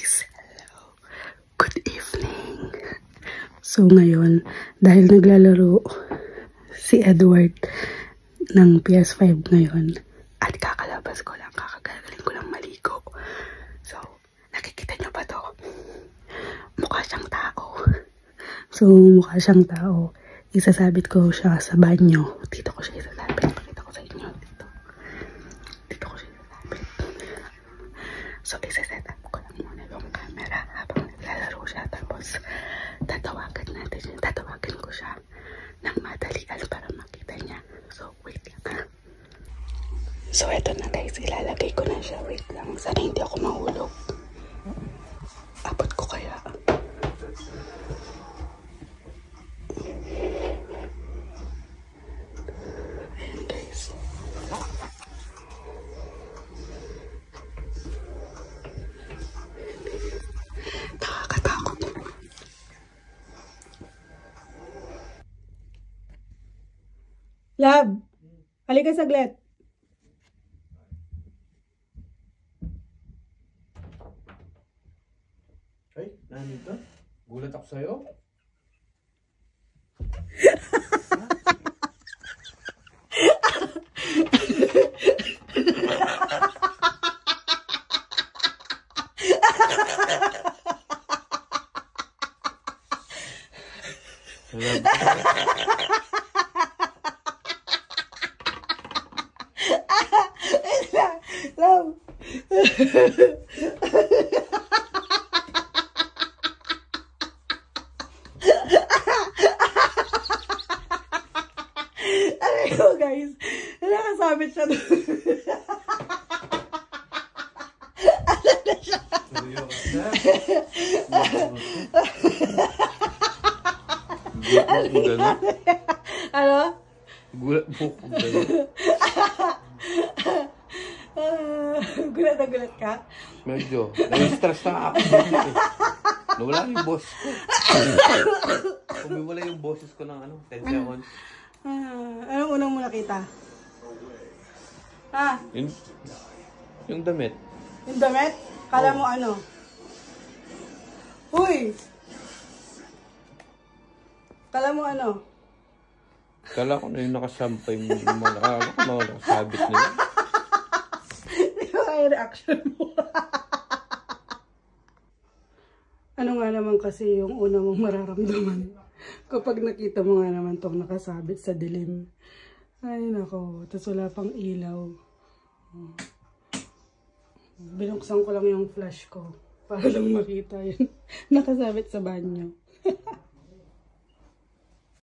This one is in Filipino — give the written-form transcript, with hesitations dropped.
guys, hello, good evening. So ngayon, dahil naglalaro si Edward ng PS5 ngayon at kakalabas ko lang, kakagaling ko lang maligo. So, nakikita nyo ba to? Mukha siyang tao. So, mukha siyang tao. Isasabit ko siya sa banyo. Dito ko siya isasabit. Pakita ko sa inyo. Dito ko siya isasabit. So, isa-set up ko lang muna yung camera habang naglalaro siya. Tapos, tatawagan ko siya ng madalian para makita niya. So, wait lang. So, eto na guys. Ilalagay ko na siya. Wait lang. Sana hindi ako mahulog. Abot ko kaya. Ayan guys. Nakakatakot. Love, halika saglit. Ay, nandito? Gulat ako sa'yo. Love. Ano guys, nakasabit siya doon. Ano na siya? Ano? Gulat mo kung gano'n. Gulat na gulat ka? Medyo. Nai-stress na ako dito eh. Nawala yung boss ko. Kumiwala yung boses ko ng 10 seconds. Anong unang mo nakita? Ha? Yung damit. Yung damit? Kala mo ano? Uy! Kala mo ano? Kala ko na yung nakasampay mo. Nakasabit nila. Di ba yung reaction mo? Ano nga naman kasi yung una mong mararamdaman kapag nakita mo nga naman itong nakasabit sa dilim. Ay nako, tapos wala pang ilaw. Binuksan ko lang yung flash ko para lang makita yun. Nakasabit sa banyo.